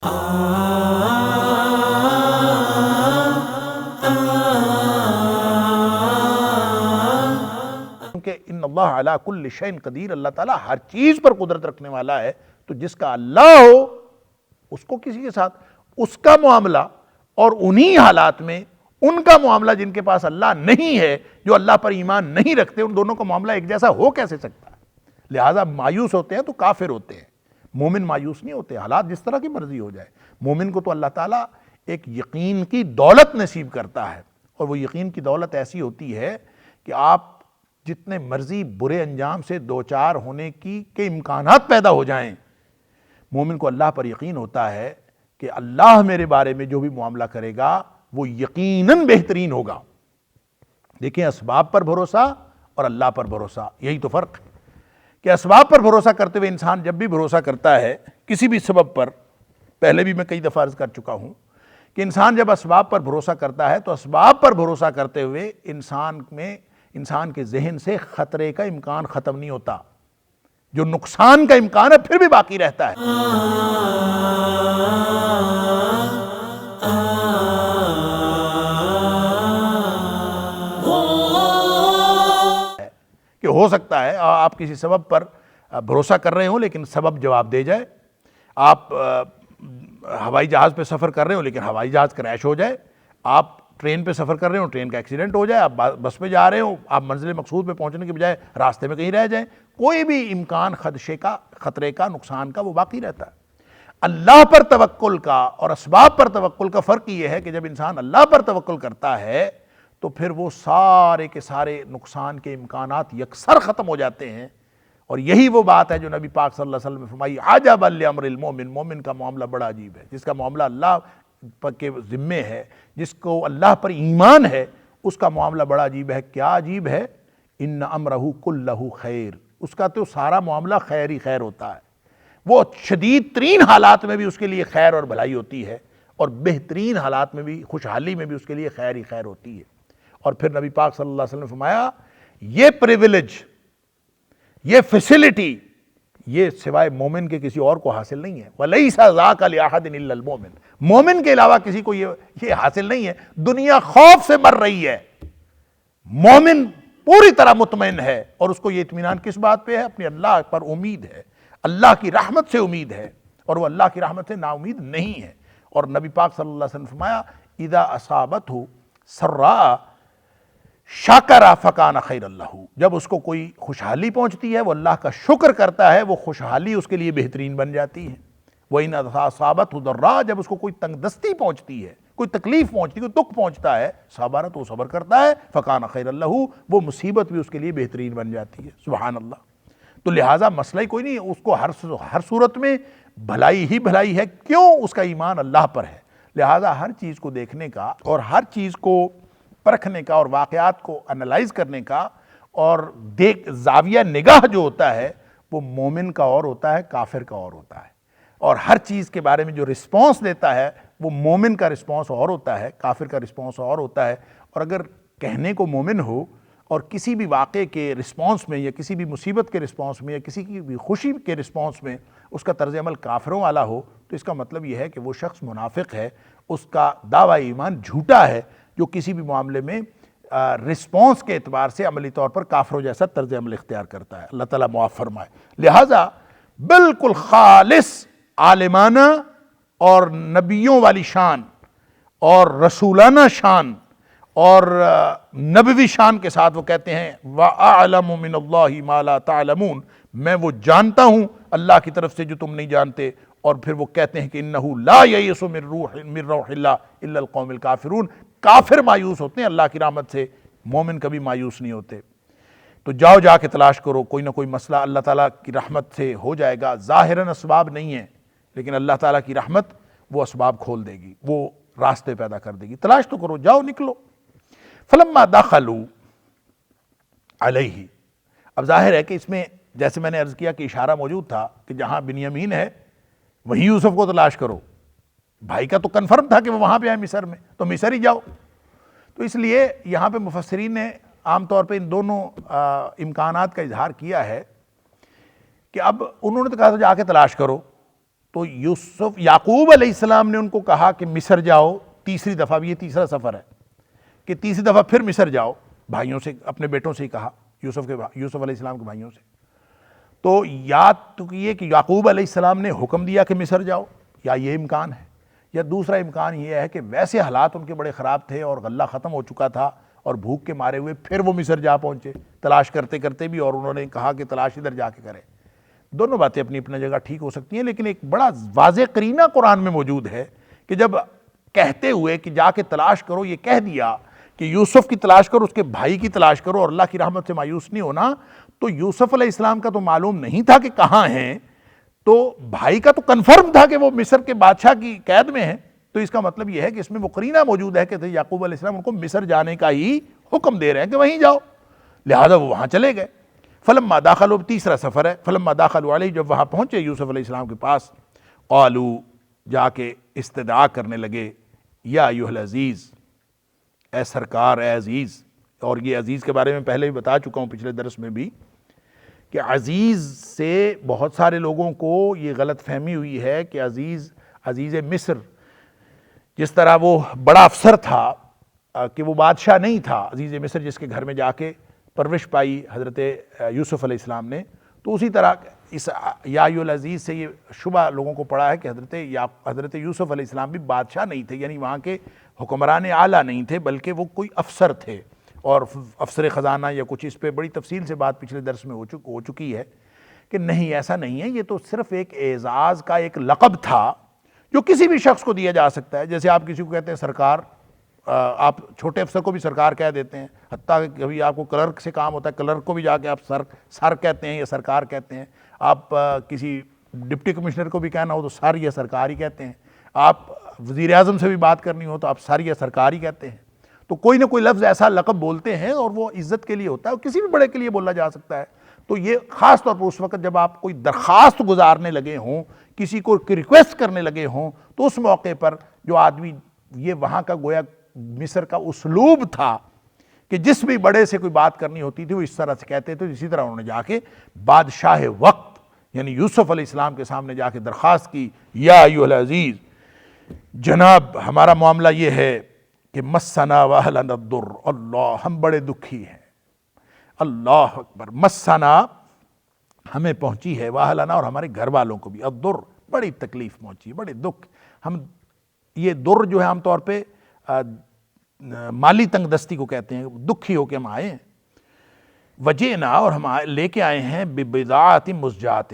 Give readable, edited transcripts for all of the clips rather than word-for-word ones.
کہ ان اللہ علی کل شیء قدیر، اللہ تعالیٰ ہر چیز پر قدرت رکھنے والا ہے. تو جس کا اللہ ہو اس کو کسی کے ساتھ اس کا معاملہ، اور انہی حالات میں ان کا معاملہ جن کے پاس اللہ نہیں ہے، جو اللہ پر ایمان نہیں رکھتے، ان دونوں کا معاملہ ایک جیسا ہو کیسے سکتا ہے؟ لہٰذا مایوس ہوتے ہیں تو کافر ہوتے ہیں، مومن مایوس نہیں ہوتے، حالات جس طرح کی مرضی ہو جائے. مومن کو تو اللہ تعالیٰ ایک یقین کی دولت نصیب کرتا ہے، اور وہ یقین کی دولت ایسی ہوتی ہے کہ آپ جتنے مرضی برے انجام سے دوچار ہونے کے امکانات پیدا ہو جائیں، مومن کو اللہ پر یقین ہوتا ہے کہ اللہ میرے بارے میں جو بھی معاملہ کرے گا وہ یقیناً بہترین ہوگا. دیکھیں، اسباب پر بھروسہ اور اللہ پر بھروسہ، یہی تو فرق ہے کہ اسباب پر بھروسہ کرتے ہوئے انسان جب بھی بھروسہ کرتا ہے کسی بھی سبب پر، پہلے بھی میں کئی دفعہ عرض کر چکا ہوں کہ انسان جب اسباب پر بھروسہ کرتا ہے تو اسباب پر بھروسہ کرتے ہوئے انسان کے ذہن سے خطرے کا امکان ختم نہیں ہوتا، جو نقصان کا امکان ہے پھر بھی باقی رہتا ہے. کہ ہو سکتا ہے آپ کسی سبب پر بھروسہ کر رہے ہوں لیکن سبب جواب دے جائے، آپ ہوائی جہاز پہ سفر کر رہے ہوں لیکن ہوائی جہاز کریش ہو جائے، آپ ٹرین پہ سفر کر رہے ہوں ٹرین کا ایکسیڈنٹ ہو جائے، آپ بس پہ جا رہے ہوں، آپ منزل مقصود پہ پہنچنے کے بجائے راستے میں کہیں رہ جائیں، کوئی بھی امکان خدشے کا، خطرے کا، نقصان کا وہ باقی رہتا ہے. اللہ پر توکل کا اور اسباب پر توکل کا فرق یہ ہے کہ جب انسان اللہ پر توکل کرتا ہے تو پھر وہ سارے کے سارے نقصان کے امکانات یکسر ختم ہو جاتے ہیں. اور یہی وہ بات ہے جو نبی پاک صلی اللہ علیہ وسلم نے فرمائی، عجبا لامر المومن، مومن کا معاملہ بڑا عجیب ہے. جس کا معاملہ اللہ کے ذمے ہے، جس کو اللہ پر ایمان ہے، اس کا معاملہ بڑا عجیب ہے. کیا عجیب ہے؟ ان امرہ کلہ خیر، اس کا تو سارا معاملہ خیر ہی خیر ہوتا ہے. وہ شدید ترین حالات میں بھی اس کے لیے خیر اور بھلائی ہوتی ہے، اور بہترین حالات میں بھی، خوشحالی میں بھی اس کے لیے خیر ہی خیر ہوتی ہے. اور پھر نبی پاک صلی اللہ علیہ وسلم نے فرمایا یہ پریویلیج، یہ فیسلٹی، یہ سوائے مومن کے کسی اور کو حاصل نہیں ہے. وَلَيْسَ ذَاكَ لِأَحَدٍ إِلَّا الْمُؤْمِنِ، مومن کے علاوہ کسی کو یہ حاصل نہیں ہے. دنیا خوف سے مر رہی ہے، مومن پوری طرح مطمئن ہے، اور اس کو یہ اطمینان کس بات پہ ہے؟ اپنی اللہ پر امید ہے، اللہ کی رحمت سے امید ہے، اور وہ اللہ کی رحمت سے نا امید نہیں ہے. اور نبی پاک صلی اللہ علیہ وسلم نے فرمایا اذا اصابتہ سراء شکر فکان خیر اللہ، جب اس کو کوئی خوشحالی پہنچتی ہے وہ اللہ کا شکر کرتا ہے، وہ خوشحالی اس کے لیے بہترین بن جاتی ہے. وَإِنْ أَصَابَتْهُ ضَرَّاء، جب اس کو کوئی تنگ دستی پہنچتی ہے، کوئی تکلیف پہنچتی ہے، کوئی دکھ پہنچتا ہے، صبر تو صبر کرتا ہے، فکان خیر اللہ، وہ مصیبت بھی اس کے لیے بہترین بن جاتی ہے. سبحان اللہ. تو لہٰذا مسئلہ ہی کوئی نہیں، اس کو ہر صورت میں بھلائی ہی بھلائی ہے. کیوں؟ اس کا ایمان اللہ پر ہے. لہٰذا ہر چیز کو دیکھنے کا اور ہر چیز کو پرکھنے کا اور واقعات کو انالائز کرنے کا اور زاویہ نگاہ جو ہوتا ہے وہ مومن کا اور ہوتا ہے، کافر کا اور ہوتا ہے. اور ہر چیز کے بارے میں جو رسپانس دیتا ہے وہ مومن کا رسپانس اور ہوتا ہے، کافر کا رسپانس اور ہوتا ہے. اور اگر کہنے کو مومن ہو اور کسی بھی واقعے کے رسپانس میں یا کسی بھی مصیبت کے رسپانس میں یا کسی کی بھی خوشی کے رسپانس میں اس کا طرز عمل کافروں والا ہو، تو اس کا مطلب یہ ہے کہ وہ شخص منافق ہے، اس کا دعویٰ ایمان جھوٹا ہے، جو کسی بھی معاملے میں رسپانس کے اعتبار سے عملی طور پر کافروں جیسا طرز عمل اختیار کرتا ہے. اللہ تعالیٰ معاف فرمائے. لہٰذا بالکل خالص عالمانہ اور نبیوں والی شان اور رسولانہ شان اور نبوی شان کے ساتھ وہ کہتے ہیں وَأَعْلَمُ مِنَ اللَّهِ مَا لَا تَعْلَمُونَ، میں وہ جانتا ہوں اللہ کی طرف سے جو تم نہیں جانتے. اور پھر وہ کہتے ہیں کہ إِنَّهُ لَا يَيْأَسُ مِن رَوْحِ اللَّهِ إِلَّا الْقَوْمِ الْكَافِرُونَ، کافر مایوس ہوتے ہیں اللہ کی رحمت سے، مومن کبھی مایوس نہیں ہوتے. تو جاؤ جا کے تلاش کرو، کوئی نہ کوئی مسئلہ اللہ تعالیٰ کی رحمت سے ہو جائے گا. ظاہراً اسباب نہیں ہیں لیکن اللہ تعالیٰ کی رحمت وہ اسباب کھول دے گی، وہ راستے پیدا کر دے گی. تلاش تو کرو، جاؤ نکلو. فلما دخلوا علیہ، اب ظاہر ہے کہ اس میں جیسے میں نے عرض کیا کہ اشارہ موجود تھا کہ جہاں بنیامین ہے وہیں یوسف کو تلاش کرو. بھائی کا تو کنفرم تھا کہ وہ وہاں پہ ہے مصر میں، تو مصر ہی جاؤ. تو اس لیے یہاں پہ مفسرین نے عام طور پہ ان دونوں امکانات کا اظہار کیا ہے کہ اب انہوں نے تو کہا تھا جا کے تلاش کرو، تو یوسف یعقوب علیہ السلام نے ان کو کہا کہ مصر جاؤ، تیسری دفعہ بھی، یہ تیسرا سفر ہے کہ تیسری دفعہ پھر مصر جاؤ، بھائیوں سے، اپنے بیٹوں سے ہی کہا، یوسف علیہ السلام کے بھائیوں سے۔ تو یا تو یہ کہ یعقوب علیہ السلام نے حکم دیا کہ مصر جاؤ، یا یہ امکان ہے، یا دوسرا امکان یہ ہے کہ ویسے حالات ان کے بڑے خراب تھے اور غلہ ختم ہو چکا تھا اور بھوک کے مارے ہوئے پھر وہ مصر جا پہنچے تلاش کرتے کرتے بھی، اور انہوں نے کہا کہ تلاش ادھر جا کے کریں۔ دونوں باتیں اپنی اپنی جگہ ٹھیک ہو سکتی ہیں، لیکن ایک بڑا واضح قرینہ قرآن میں موجود ہے کہ جب کہتے ہوئے کہ جا کے تلاش کرو، یہ کہہ دیا کہ یوسف کی تلاش کرو، اس کے بھائی کی تلاش کرو اور اللہ کی رحمت سے مایوس نہیں ہونا، تو یوسف علیہ السلام کا تو معلوم نہیں تھا کہ کہاں ہیں، تو بھائی کا تو کنفرم تھا کہ وہ مصر کے بادشاہ کی قید میں ہیں، تو اس کا مطلب یہ ہے کہ اس میں وہ قرینہ موجود ہے کہ یعقوب علیہ السلام ان کو مصر جانے کا ہی حکم دے رہے ہیں کہ وہیں جاؤ، لہذا وہ وہاں چلے گئے۔ فلما داخلوا، تیسرا سفر ہے، فلما داخلوا علیہ، جب وہاں پہنچے یوسف علیہ السلام کے پاس، قالوا، جا کے استدعا کرنے لگے، یا ایھا العزیز، اے سرکار، اے عزیز۔ اور یہ عزیز کے بارے میں پہلے بھی بتا چکا ہوں پچھلے درس میں بھی کہ عزیز سے بہت سارے لوگوں کو یہ غلط فہمی ہوئی ہے کہ عزیز مصر، جس طرح وہ بڑا افسر تھا کہ وہ بادشاہ نہیں تھا، عزیز مصر جس کے گھر میں جا کے پرورش پائی حضرت یوسف علیہ السلام نے، تو اسی طرح اس یا ایھا العزیز سے یہ شبہ لوگوں کو پڑا ہے کہ حضرت یوسف علیہ السلام بھی بادشاہ نہیں تھے، یعنی وہاں کے حکمران اعلیٰ نہیں تھے، بلکہ وہ کوئی افسر تھے، اور افسر خزانہ یا کچھ، اس پہ بڑی تفصیل سے بات پچھلے درس میں ہو چکی ہے کہ نہیں، ایسا نہیں ہے، یہ تو صرف ایک اعزاز کا ایک لقب تھا جو کسی بھی شخص کو دیا جا سکتا ہے۔ جیسے آپ کسی کو کہتے ہیں سرکار، آپ چھوٹے افسر کو بھی سرکار کہہ دیتے ہیں، حتیٰ کہ کبھی آپ کو کلرک سے کام ہوتا ہے، کلرک کو بھی جا کے آپ سر کہتے ہیں یا سرکار کہتے ہیں، آپ کسی ڈپٹی کمشنر کو بھی کہنا ہو تو سر یا سرکار ہی کہتے ہیں، آپ وزیر اعظم سے بھی بات کرنی ہو تو آپ سر یا سرکار ہی کہتے ہیں۔ تو کوئی نہ کوئی لفظ ایسا لقب بولتے ہیں اور وہ عزت کے لیے ہوتا ہے، اور کسی بھی بڑے کے لیے بولا جا سکتا ہے۔ تو یہ خاص طور پر اس وقت جب آپ کوئی درخواست گزارنے لگے ہوں، کسی کو ریکویسٹ کرنے لگے ہوں، تو اس موقع پر جو آدمی، یہ وہاں کا گویا مصر کا اسلوب تھا کہ جس بھی بڑے سے کوئی بات کرنی ہوتی تھی وہ اس طرح سے کہتے تھے۔ اسی طرح انہوں نے جا کے بادشاہ وقت یعنی یوسف علیہ السلام کے سامنے جا کے درخواست کی، یا ایھا العزیز، جناب ہمارا معاملہ یہ ہے کہ مسنا واہلنا الضر، اللہ ہم بڑے دکھی ہیں، اللہ اکبر، مسنا ہمیں پہنچی ہے، واہلنا اور ہمارے گھر والوں کو بھی، الضر بڑی تکلیف پہنچی، بڑے دکھ، ہم یہ در جو ہے عام طور پہ مالی تنگ دستی کو کہتے ہیں، دکھی ہو کے ہم آئے ہیں، وجئنا اور ہم لے کے آئے ہیں ببضاعۃ مزجاۃ،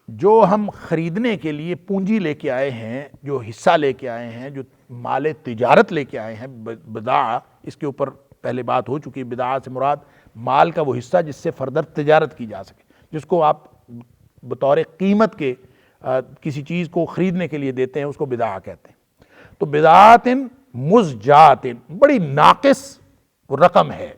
جو ہم خریدنے کے لیے پونجی لے کے آئے ہیں، جو حصہ لے کے آئے ہیں، جو مال تجارت لے کے آئے ہیں، بضاعہ، اس کے اوپر پہلے بات ہو چکی ہے، بضاعہ سے مراد مال کا وہ حصہ جس سے فردر تجارت کی جا سکے، جس کو آپ بطور قیمت کے کسی چیز کو خریدنے کے لیے دیتے ہیں، اس کو بضاعہ کہتے ہیں۔ تو بضاعۃ مزجاۃ، بڑی ناقص رقم ہے،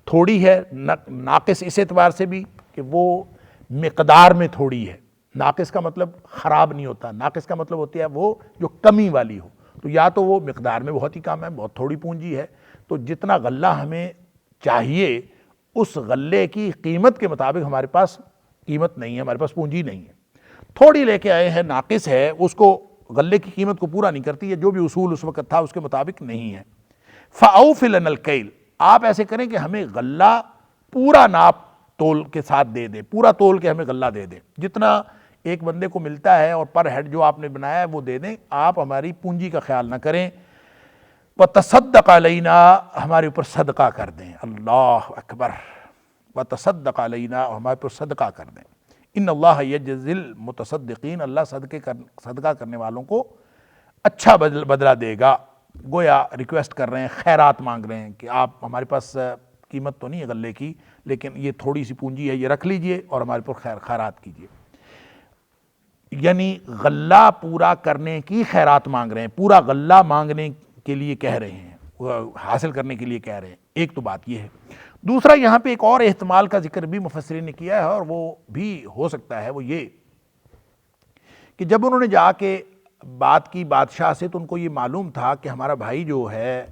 تھوڑی ہے، ناقص اس اعتبار سے بھی کہ وہ مقدار میں تھوڑی ہے، ناقص کا مطلب خراب نہیں ہوتا، ناقص کا مطلب ہوتی ہے وہ جو کمی والی ہو، تو یا تو وہ مقدار میں بہت ہی کم ہے، بہت تھوڑی پونجی ہے، تو جتنا غلہ ہمیں چاہیے اس غلے کی قیمت کے مطابق ہمارے پاس قیمت نہیں ہے، ہمارے پاس پونجی نہیں ہے، تھوڑی لے کے آئے ہیں، ناقص ہے، اس کو غلے کی قیمت کو پورا نہیں کرتی ہے، جو بھی اصول اس وقت تھا اس کے مطابق نہیں ہے۔ فَأَوْفِ لَنَا الْكَيْلَ، آپ ایسے کریں کہ ہمیں غلہ پورا ناپ تول کے ساتھ دے دیں، پورا تول کے ہمیں غلہ دے دیں، جتنا ایک بندے کو ملتا ہے اور پر ہیڈ جو آپ نے بنایا ہے وہ دے دیں، آپ ہماری پونجی کا خیال نہ کریں۔ وَتَصَدَّقَ عَلَيْنَا، ہمارے اوپر صدقہ کر دیں، اللہ اکبر، وَتَصَدَّقَ عَلَيْنَا، ہمارے اوپر صدقہ کر دیں، ان اللہ یجزی المتصدقین، اللہ صدقہ کرنے والوں کو اچھا بدلہ دے گا۔ گویا ریکویسٹ کر رہے ہیں، خیرات مانگ رہے ہیں کہ آپ، ہمارے پاس قیمت تو نہیں ہے غلے کی، لیکن یہ تھوڑی سی پونجی ہے، یہ رکھ لیجئے اور ہمارے پر خیرات کیجئے، یعنی غلہ پورا کرنے کی خیرات مانگ رہے ہیں، پورا غلہ مانگنے کے لیے کہہ رہے ہیں، حاصل کرنے کے لیے کہہ رہے ہیں۔ ایک تو بات یہ ہے، دوسرا یہاں پہ ایک اور احتمال کا ذکر بھی مفسرین نے کیا ہے، اور وہ بھی ہو سکتا ہے، وہ یہ کہ جب انہوں نے جا کے بات کی بادشاہ سے، تو ان کو یہ معلوم تھا کہ ہمارا بھائی جو ہے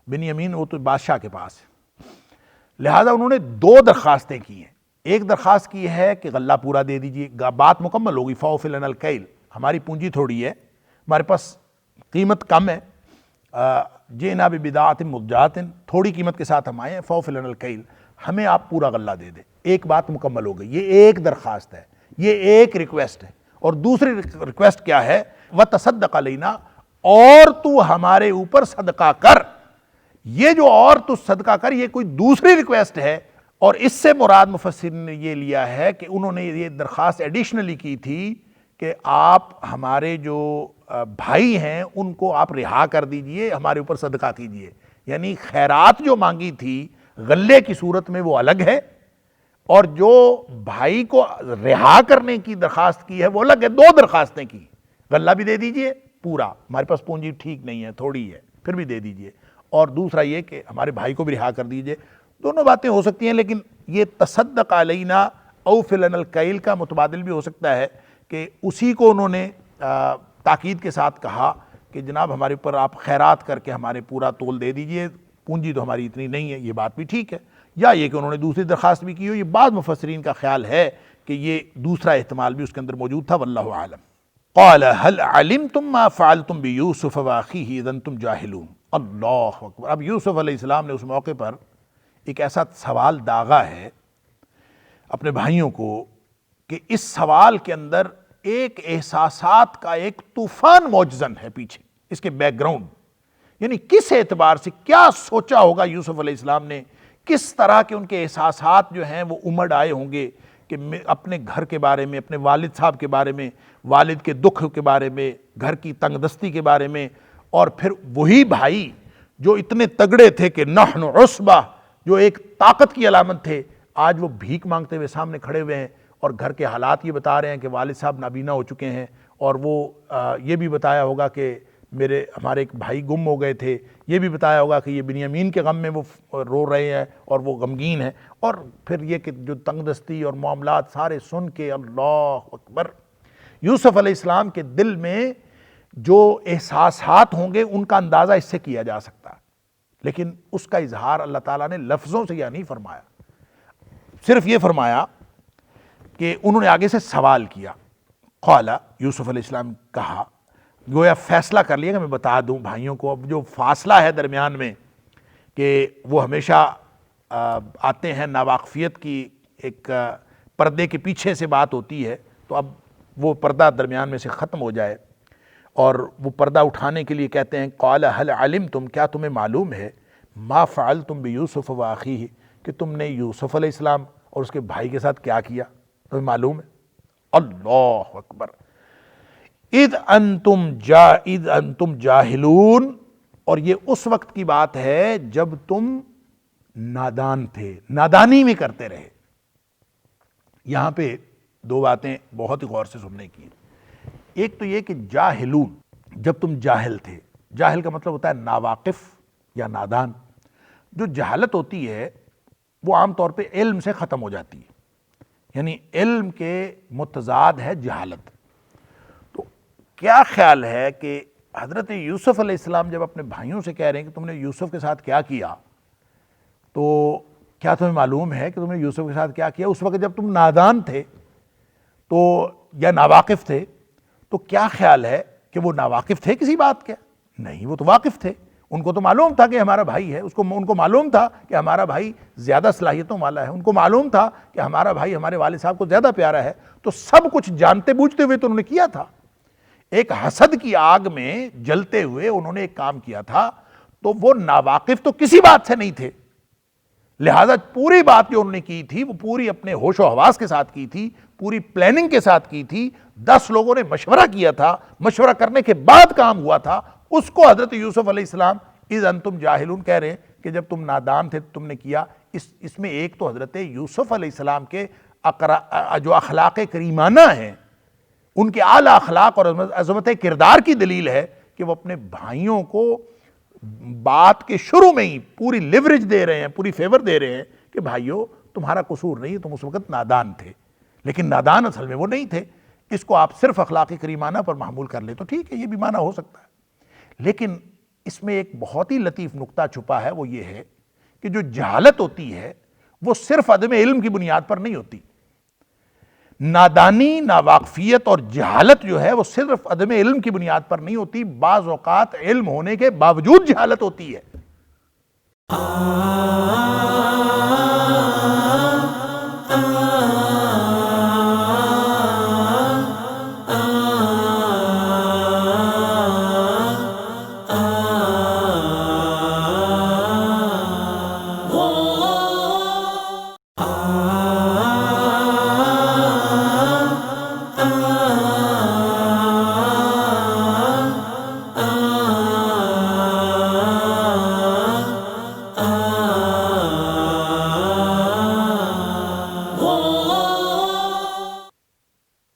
بنیامین وہ تو بادشاہ کے پاس ہے، لہذا انہوں نے دو درخواستیں کی ہیں۔ ایک درخواست کی ہے کہ غلہ پورا دے دیجئے، بات مکمل ہوگی، فَأَوْفِ لَنَا الْكَيْلَ، ہماری پونجی تھوڑی ہے، ہمارے پاس قیمت کم ہے، جئنا ببضاعۃ مزجاۃ، تھوڑی قیمت کے ساتھ ہم آئے ہیں، فاوفِ لنا الکیل، ہمیں آپ پورا غلہ دے دیں۔ ایک بات مکمل ہو گئی، یہ ایک درخواست ہے، یہ ایک ریکویسٹ ہے۔ اور دوسری ریکویسٹ کیا ہے؟ وتصدق علینا، اور تو ہمارے اوپر صدقہ کر۔ یہ جو اور تو صدقہ کر، یہ کوئی دوسری ریکویسٹ ہے، اور اس سے مراد مفسرین نے یہ لیا ہے کہ انہوں نے یہ درخواست ایڈیشنلی کی تھی کہ آپ ہمارے جو بھائی ہیں ان کو آپ رہا کر دیجئے، ہمارے اوپر صدقہ کیجئے۔ یعنی خیرات جو مانگی تھی غلے کی صورت میں وہ الگ ہے، اور جو بھائی کو رہا کرنے کی درخواست کی ہے وہ الگ ہے۔ دو درخواستیں کی، غلہ بھی دے دیجئے پورا، ہمارے پاس پونجی ٹھیک نہیں ہے، تھوڑی ہے، پھر بھی دے دیجئے، اور دوسرا یہ کہ ہمارے بھائی کو بھی رہا کر دیجئے۔ دونوں باتیں ہو سکتی ہیں، لیکن یہ تصدق علینا اوفِ لنا الکیل کا متبادل بھی ہو سکتا ہے کہ اسی کو انہوں نے تاکید کے ساتھ کہا کہ جناب ہمارے اوپر آپ خیرات کر کے ہمارے پورا تول دے دیجئے، پونجی تو ہماری اتنی نہیں ہے، یہ بات بھی ٹھیک ہے۔ یا یہ کہ انہوں نے دوسری درخواست بھی کی ہو، یہ بعض مفسرین کا خیال ہے کہ یہ دوسرا احتمال بھی اس کے اندر موجود تھا، واللہ اعلم۔ قال هل علمتم ما فعلتم بیوسف واخیہ اذ انتم جاہلون۔ اللہ اکبر۔ اب یوسف علیہ السلام نے اس موقع پر ایک ایسا سوال داغا ہے اپنے بھائیوں کو کہ اس سوال کے اندر ایک احساسات کا ایک طوفان موجزن ہے پیچھے، اس کے بیک گراؤنڈ، یعنی کس اعتبار سے کیا سوچا ہوگا یوسف علیہ السلام نے، کس طرح کے ان کے احساسات جو ہیں وہ امڑ آئے ہوں گے کہ اپنے گھر کے بارے میں، اپنے والد صاحب کے بارے میں، والد کے دکھ کے بارے میں، گھر کی تنگ دستی کے بارے میں، اور پھر وہی بھائی جو اتنے تگڑے تھے کہ نحن عصبہ، جو ایک طاقت کی علامت تھے، آج وہ بھیک مانگتے ہوئے سامنے کھڑے ہوئے ہیں اور گھر کے حالات یہ بتا رہے ہیں کہ والد صاحب نابینا ہو چکے ہیں، اور وہ یہ بھی بتایا ہوگا کہ ہمارے ایک بھائی گم ہو گئے تھے، یہ بھی بتایا ہوگا کہ یہ بنیامین کے غم میں وہ رو رہے ہیں اور وہ غمگین ہیں، اور پھر یہ کہ جو تنگ دستی اور معاملات سارے سن کے، اللہ اکبر، یوسف علیہ السلام کے دل میں جو احساسات ہوں گے ان کا اندازہ اس سے کیا جا سکتا ہے، لیکن اس کا اظہار اللہ تعالیٰ نے لفظوں سے یا نہیں فرمایا، صرف یہ فرمایا کہ انہوں نے آگے سے سوال کیا۔ قال، یوسف علیہ السلام کہا، گویا فیصلہ کر لیا کہ میں بتا دوں بھائیوں کو، اب جو فاصلہ ہے درمیان میں کہ وہ ہمیشہ آتے ہیں، ناواقفیت کی ایک پردے کے پیچھے سے بات ہوتی ہے، تو اب وہ پردہ درمیان میں سے ختم ہو جائے، اور وہ پردہ اٹھانے کے لیے کہتے ہیں قال هل علمتم، کیا تمہیں معلوم ہے، ما فعلتم بیوسف واخیہ، کہ تم نے یوسف علیہ السلام اور اس کے بھائی کے ساتھ کیا کیا، تمہیں معلوم ہے؟ اللہ اکبر۔ اذ انتم جاہلون، اور یہ اس وقت کی بات ہے جب تم نادان تھے، نادانی میں کرتے رہے۔ یہاں پہ دو باتیں بہت ہی غور سے سننے کی ہیں۔ ایک تو یہ کہ جاہلون، جب تم جاہل تھے، جاہل کا مطلب ہوتا ہے ناواقف یا نادان۔ جو جہالت ہوتی ہے وہ عام طور پہ علم سے ختم ہو جاتی ہے، یعنی علم کے متضاد ہے جہالت۔ تو کیا خیال ہے کہ حضرت یوسف علیہ السلام جب اپنے بھائیوں سے کہہ رہے ہیں کہ تم نے یوسف کے ساتھ کیا کیا، تو کیا تمہیں معلوم ہے کہ تم نے یوسف کے ساتھ کیا کیا؟ اس وقت جب تم نادان تھے تو یا ناواقف تھے، تو کیا خیال ہے کہ وہ ناواقف تھے کسی بات کے؟ نہیں، وہ تو واقف تھے، ان کو تو معلوم تھا کہ ہمارا بھائی ہے، ان کو معلوم تھا کہ ہمارا بھائی زیادہ صلاحیتوں والا ہے، ان کو معلوم تھا کہ ہمارا بھائی ہمارے والد صاحب کو زیادہ پیارا ہے، تو سب کچھ جانتے بوجھتے ہوئے تو انہوں نے کیا تھا۔ ایک حسد کی آگ میں جلتے ہوئے انہوں نے ایک کام کیا تھا، تو وہ ناواقف تو کسی بات سے نہیں تھے، لہذا پوری بات جو انہوں نے کی تھی وہ پوری اپنے ہوش و حواس کے ساتھ کی تھی، پوری پلاننگ کے ساتھ کی تھی، 10 لوگوں نے مشورہ کیا تھا، مشورہ کرنے کے بعد کام ہوا تھا، اس کو حضرت یوسف علیہ السلام اذ انتم جاہلون کہہ رہے ہیں کہ جب تم نادان تھے تم نے کیا۔ اس میں ایک تو حضرت یوسف علیہ السلام کے جو اخلاق کریمانہ ہیں، ان کے اعلیٰ اخلاق اور عظمت کردار کی دلیل ہے کہ وہ اپنے بھائیوں کو بات کے شروع میں ہی پوری لیوریج دے رہے ہیں، پوری فیور دے رہے ہیں کہ بھائیو تمہارا قصور نہیں ہے، تم اس وقت نادان تھے، لیکن نادان اصل میں وہ نہیں تھے۔ اس کو آپ صرف اخلاق کریمانہ پر محمول کر لیں تو ٹھیک ہے، یہ بھی معنی ہو سکتا ہے، لیکن اس میں ایک بہت ہی لطیف نکتہ چھپا ہے، وہ یہ ہے کہ جو جہالت ہوتی ہے وہ صرف عدم علم کی بنیاد پر نہیں ہوتی۔ نادانی، ناواقفیت اور جہالت جو ہے وہ صرف عدم علم کی بنیاد پر نہیں ہوتی، بعض اوقات علم ہونے کے باوجود جہالت ہوتی ہے۔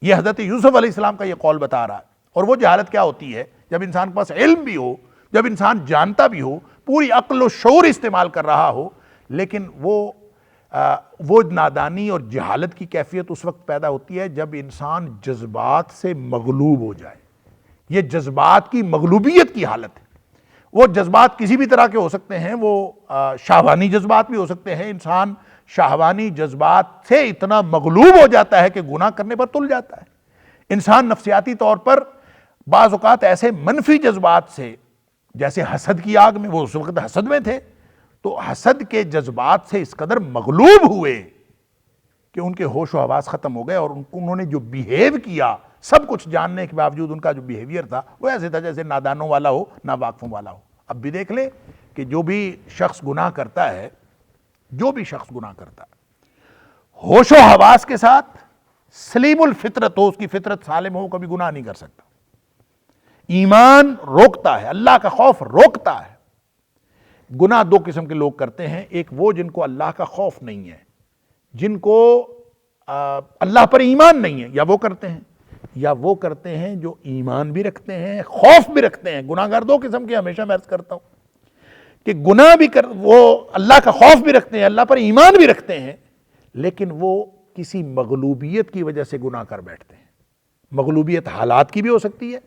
یہ حضرت یوسف علیہ السلام کا یہ قول بتا رہا ہے۔ اور وہ جہالت کیا ہوتی ہے؟ جب انسان کے پاس علم بھی ہو، جب انسان جانتا بھی ہو، پوری عقل و شعور استعمال کر رہا ہو، لیکن وہ نادانی اور جہالت کی کیفیت اس وقت پیدا ہوتی ہے جب انسان جذبات سے مغلوب ہو جائے۔ یہ جذبات کی مغلوبیت کی حالت ہے۔ وہ جذبات کسی بھی طرح کے ہو سکتے ہیں، وہ شہوانی جذبات بھی ہو سکتے ہیں۔ انسان شہوانی جذبات سے اتنا مغلوب ہو جاتا ہے کہ گناہ کرنے پر تل جاتا ہے۔ انسان نفسیاتی طور پر بعض اوقات ایسے منفی جذبات سے، جیسے حسد کی آگ میں، وہ اس وقت حسد میں تھے، تو حسد کے جذبات سے اس قدر مغلوب ہوئے کہ ان کے ہوش و حواس ختم ہو گئے، اور انہوں نے جو بیہیو کیا، سب کچھ جاننے کے باوجود ان کا جو بیہیویئر تھا وہ ایسے تھا جیسے نادانوں والا ہو، ناواقفوں والا ہو۔ اب بھی دیکھ لیں کہ جو بھی شخص گناہ کرتا ہے، ہوش و حواس کے ساتھ سلیم الفطرت ہو، اس کی فطرت سالم ہو، کبھی گناہ نہیں کر سکتا۔ ایمان روکتا ہے، اللہ کا خوف روکتا ہے۔ گناہ دو قسم کے لوگ کرتے ہیں، ایک وہ جن کو اللہ کا خوف نہیں ہے، جن کو اللہ پر ایمان نہیں ہے، یا وہ کرتے ہیں جو ایمان بھی رکھتے ہیں، خوف بھی رکھتے ہیں۔ گناہ گار دو قسم کے ہمیشہ میں عرض کرتا ہوں کہ گناہ بھی وہ اللہ کا خوف بھی رکھتے ہیں، اللہ پر ایمان بھی رکھتے ہیں، لیکن وہ کسی مغلوبیت کی وجہ سے گناہ کر بیٹھتے ہیں۔ مغلوبیت حالات کی بھی ہو سکتی ہے،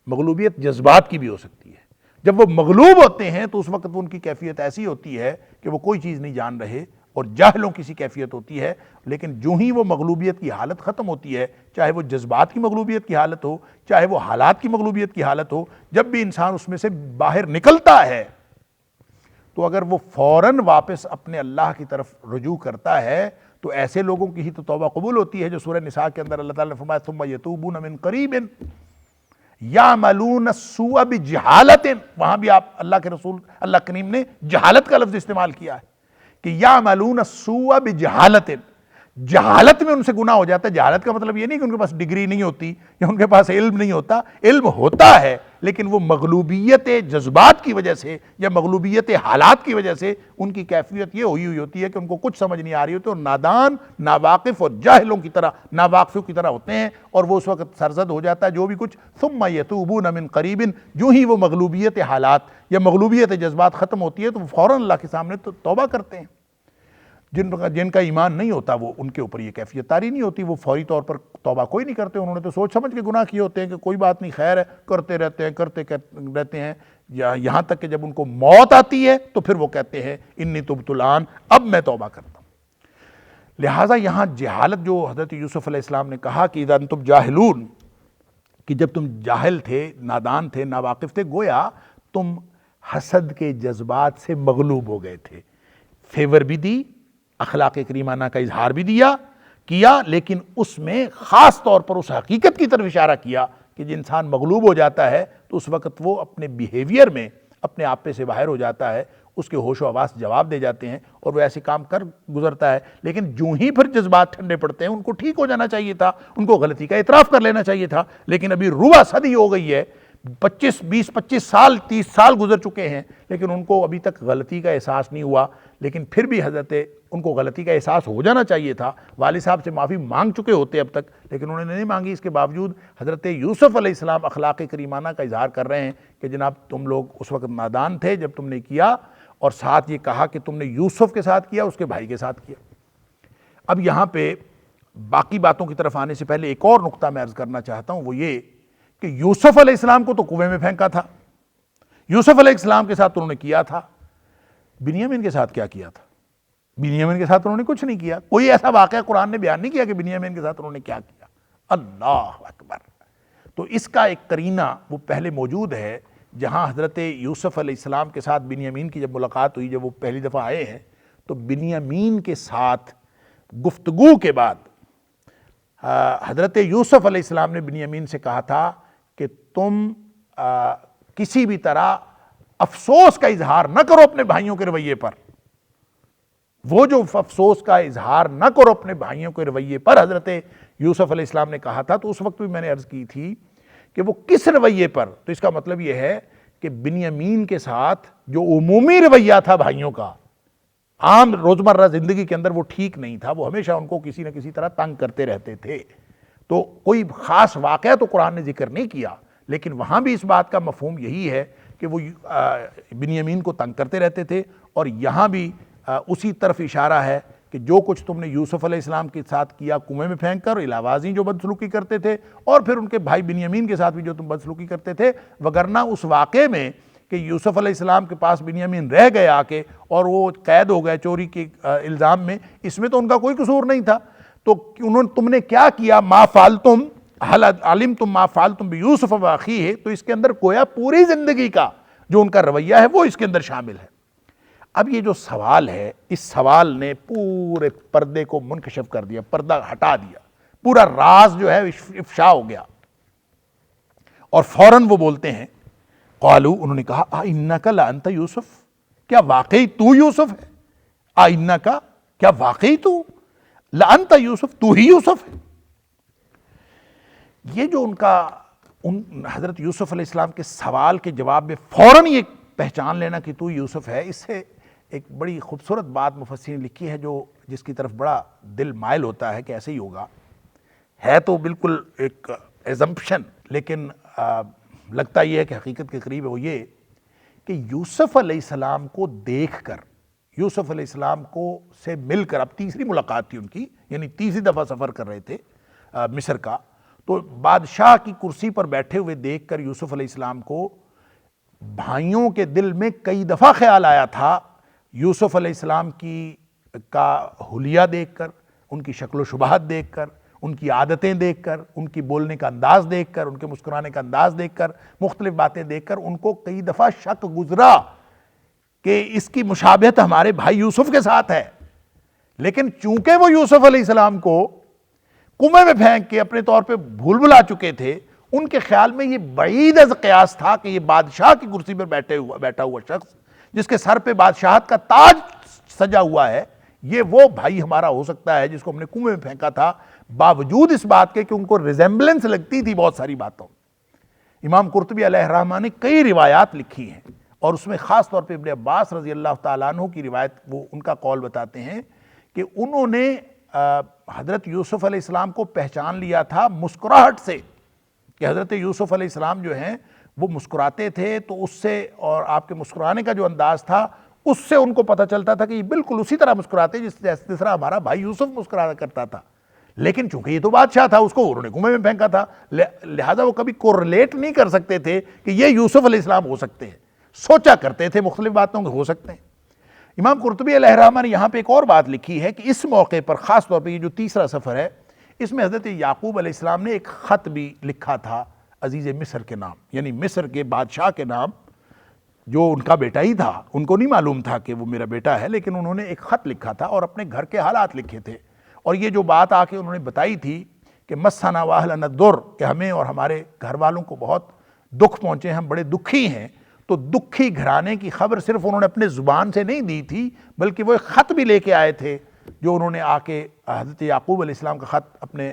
مغلوبیت جذبات کی بھی ہو سکتی ہے۔ جب وہ مغلوب ہوتے ہیں تو اس وقت ان کی کیفیت ایسی ہوتی ہے کہ وہ کوئی چیز نہیں جان رہے، اور جاہلوں کی سی کیفیت ہوتی ہے۔ لیکن جو ہی وہ مغلوبیت کی حالت ختم ہوتی ہے، چاہے وہ جذبات کی مغلوبیت کی حالت ہو، چاہے وہ حالات کی مغلوبیت کی حالت ہو، جب بھی انسان اس میں سے باہر نکلتا ہے تو اگر وہ فوراً واپس اپنے اللہ کی طرف رجوع کرتا ہے تو ایسے لوگوں کی ہی تو توبہ قبول ہوتی ہے، جو سورہ نساء کے اندر اللہ تعالیٰ نے فرمایا ثم یتوبون من قریب یعملون السوء بجہالۃ۔ وہاں بھی آپ اللہ کے رسول اللہ کریم نے جہالت کا لفظ استعمال کیا ہے کہ یعملون السوء بجہالۃ۔ جہالت میں ان سے گناہ ہو جاتا ہے۔ جہالت کا مطلب یہ نہیں کہ ان کے پاس ڈگری نہیں ہوتی یا ان کے پاس علم نہیں ہوتا، علم ہوتا ہے، لیکن وہ مغلوبیت جذبات کی وجہ سے یا مغلوبیت حالات کی وجہ سے ان کی کیفیت یہ ہوئی ہوتی ہے کہ ان کو کچھ سمجھ نہیں آ رہی ہوتی، اور نادان، ناواقف اور جاہلوں کی طرح، ناواقفوں کی طرح ہوتے ہیں، اور وہ اس وقت سرزد ہو جاتا ہے جو بھی کچھ۔ ثم یتوبون من قریب، جو ہی وہ مغلوبیت حالات یا مغلوبیت جذبات ختم ہوتی ہے تو وہ فوراً اللہ کے سامنے توبہ کرتے ہیں۔ جن کا ایمان نہیں ہوتا وہ ان کے اوپر یہ کیفیت طاری نہیں ہوتی، وہ فوری طور پر توبہ کوئی نہیں کرتے۔ انہوں نے تو سوچ سمجھ کے گناہ کیے ہوتے ہیں کہ کوئی بات نہیں، خیر ہے، کرتے رہتے ہیں، یہاں تک کہ جب ان کو موت آتی ہے تو پھر وہ کہتے ہیں انی تبت الآن، اب میں توبہ کرتا ہوں۔ لہٰذا یہاں جہالت جو حضرت یوسف علیہ السلام نے کہا کہ اذا انتم جاہلون، کہ جب تم جاہل تھے، نادان تھے، ناواقف تھے، گویا تم حسد کے جذبات سے مغلوب ہو گئے تھے۔ فیور بھی دی، اخلاق کریمانہ کا اظہار بھی کیا، لیکن اس میں خاص طور پر اس حقیقت کی طرف اشارہ کیا کہ جب انسان مغلوب ہو جاتا ہے تو اس وقت وہ اپنے بیہیویئر میں اپنے آپ پہ سے باہر ہو جاتا ہے، اس کے ہوش و حواس جواب دے جاتے ہیں اور وہ ایسے کام کر گزرتا ہے۔ لیکن جو ہی پھر جذبات ٹھنڈے پڑتے ہیں، ان کو ٹھیک ہو جانا چاہیے تھا، ان کو غلطی کا اعتراف کر لینا چاہیے تھا، لیکن ابھی ربع صدی ہو گئی ہے، 25 سال 30 سال گزر چکے ہیں، لیکن ان کو ابھی تک غلطی کا احساس نہیں ہوا۔ لیکن پھر بھی ان کو غلطی کا احساس ہو جانا چاہیے تھا، والد صاحب سے معافی مانگ چکے ہوتے اب تک، لیکن انہوں نے نہیں مانگی۔ اس کے باوجود حضرت یوسف علیہ السلام اخلاق کریمانہ کا اظہار کر رہے ہیں کہ جناب تم لوگ اس وقت نادان تھے جب تم نے کیا، اور ساتھ یہ کہا کہ تم نے یوسف کے ساتھ کیا، اس کے بھائی کے ساتھ کیا۔ اب یہاں پہ باقی باتوں کی طرف آنے سے پہلے ایک اور نقطہ میں عرض کرنا چاہتا ہوں، وہ یہ کہ یوسف علیہ السلام کو تو کنویں میں پھینکا تھا، یوسف علیہ السلام کے ساتھ انہوں نے کیا تھا، بنیامین کے ساتھ کیا تھا؟ بنیامین کے ساتھ انہوں نے کچھ نہیں کیا. کوئی ایسا واقعہ قرآن نے بیان نہیں کیا کہ بنیامین کے ساتھ انہوں نے کیا کیا. اللہ اکبر. تو اس کا ایک قرینہ وہ پہلے موجود ہے جہاں حضرت یوسف علیہ السلام کے ساتھ بنیامین کی جب ملاقات ہوئی، جب وہ پہلی دفعہ آئے ہیں تو بنیامین کے ساتھ گفتگو کے بعد حضرت یوسف علیہ السلام نے بنیامین سے کہا تھا کہ تم کسی بھی طرح افسوس کا اظہار نہ کرو اپنے بھائیوں کے رویے پر. وہ جو افسوس کا اظہار نہ کرو اپنے بھائیوں کے رویے پر حضرت یوسف علیہ السلام نے کہا تھا. تو اس وقت بھی میں نے عرض کی تھی کہ وہ کس رویے پر، تو اس کا مطلب یہ ہے کہ بنیامین کے ساتھ جو عمومی رویہ تھا بھائیوں کا عام روزمرہ زندگی کے اندر وہ ٹھیک نہیں تھا. وہ ہمیشہ ان کو کسی نہ کسی طرح تنگ کرتے رہتے تھے. تو کوئی خاص واقعہ تو قرآن نے ذکر نہیں کیا، لیکن وہاں بھی اس بات کا مفہوم یہی ہے کہ وہ بنیامین کو تنگ کرتے رہتے تھے. اور یہاں بھی اسی طرف اشارہ ہے کہ جو کچھ تم نے یوسف علیہ السلام کے ساتھ کیا کنویں میں پھینک کر، علاوازی جو بدسلوکی کرتے تھے، اور پھر ان کے بھائی بنیامین کے ساتھ بھی جو تم بدسلوکی کرتے تھے، وگرنہ اس واقعے میں کہ یوسف علیہ السلام کے پاس بنیامین رہ گئے آ کے اور وہ قید ہو گئے چوری کے الزام میں، اس میں تو ان کا کوئی قصور نہیں تھا. تو تم نے کیا کیا، ما فعلتم هل علمتم ما فعلتم بیوسف واخیہ، تو اس کے اندر گویا پوری زندگی کا جو ان کا رویہ ہے وہ اس کے اندر شامل ہے. اب یہ جو سوال ہے، اس سوال نے پورے پردے کو منکشف کر دیا، پردہ ہٹا دیا، پورا راز جو ہے افشا ہو گیا. اور فوراً وہ بولتے ہیں قالو، انہوں نے کہا اِنَّكَ لَأَنْتَ یوسف، کیا واقعی تو یوسف ہے؟ اِنَّكَ، کیا واقعی تو لَأَنْتَ یوسف، تو ہی یوسف ہے. یہ جو حضرت یوسف علیہ السلام کے سوال کے جواب میں فوراً یہ پہچان لینا کہ تو یوسف ہے، اس سے ایک بڑی خوبصورت بات مفسرین نے لکھی ہے جس کی طرف بڑا دل مائل ہوتا ہے کہ ایسے ہی ہوگا. ہے تو بالکل ایک ایزمپشن، لیکن لگتا یہ ہے کہ حقیقت کے قریب ہے. وہ یہ کہ یوسف علیہ السلام کو دیکھ کر، یوسف علیہ السلام کو سے مل کر، اب تیسری ملاقات تھی ان کی، یعنی تیسری دفعہ سفر کر رہے تھے مصر کا، تو بادشاہ کی کرسی پر بیٹھے ہوئے دیکھ کر یوسف علیہ السلام کو بھائیوں کے دل میں کئی دفعہ خیال آیا تھا. یوسف علیہ السلام کا حلیہ دیکھ کر، ان کی شکل و شباہت دیکھ کر، ان کی عادتیں دیکھ کر، ان کی بولنے کا انداز دیکھ کر، ان کے مسکرانے کا انداز دیکھ کر، مختلف باتیں دیکھ کر ان کو کئی دفعہ شک گزرا کہ اس کی مشابہت ہمارے بھائی یوسف کے ساتھ ہے. لیکن چونکہ وہ یوسف علیہ السلام کو کنویں میں پھینک کے اپنے طور پہ بھول بھلا چکے تھے، ان کے خیال میں یہ بعید از قیاس تھا کہ یہ بادشاہ کی کرسی پر بیٹھا ہوا شخص جس کے سر پہ بادشاہت کا تاج سجا ہوا ہے، یہ وہ بھائی ہمارا ہو سکتا ہے جس کو ہم نے کنویں میں پھینکا تھا، باوجود اس بات کے کہ ان کو ریزمبلنس لگتی تھی بہت ساری باتوں. امام قرطبی علیہ الرحمہ نے کئی روایات لکھی ہیں، اور اس میں خاص طور پہ ابن عباس رضی اللہ تعالیٰ عنہ کی روایت، وہ ان کا قول بتاتے ہیں کہ انہوں نے حضرت یوسف علیہ السلام کو پہچان لیا تھا مسکراہٹ سے، کہ حضرت یوسف علیہ السلام جو ہیں وہ مسکراتے تھے، تو اس سے، اور آپ کے مسکرانے کا جو انداز تھا اس سے ان کو پتہ چلتا تھا کہ یہ بالکل اسی طرح مسکراتے جس طرح ہمارا بھائی یوسف مسکرایا کرتا تھا. لیکن چونکہ یہ تو بادشاہ تھا، اس کو انہوں نے کنویں میں پھینکا تھا، لہٰذا وہ کبھی کوریلیٹ نہیں کر سکتے تھے کہ یہ یوسف علیہ السلام ہو سکتے ہیں. سوچا کرتے تھے مختلف باتوں کے ہو سکتے ہیں. امام قرطبی علیہ الرحمہ نے یہاں پہ ایک اور بات لکھی ہے کہ اس موقع پر خاص طور پہ یہ جو تیسرا سفر ہے، اس میں حضرت یعقوب علیہ السلام نے ایک خط بھی لکھا تھا عزیز مصر کے نام، یعنی مصر کے بادشاہ کے نام، جو ان کا بیٹا ہی تھا. ان کو نہیں معلوم تھا کہ وہ میرا بیٹا ہے، لیکن انہوں نے ایک خط لکھا تھا اور اپنے گھر کے حالات لکھے تھے. اور یہ جو بات آ کے انہوں نے بتائی تھی کہ مسنا واہلنا الضر، کہ ہمیں اور ہمارے گھر والوں کو بہت دکھ پہنچے، ہم بڑے دکھی ہیں. تو دکھی گھرانے کی خبر صرف انہوں نے اپنے زبان سے نہیں دی تھی، بلکہ وہ ایک خط بھی لے کے آئے تھے جو انہوں نے آ کے حضرت یعقوب علیہ السلام کا خط اپنے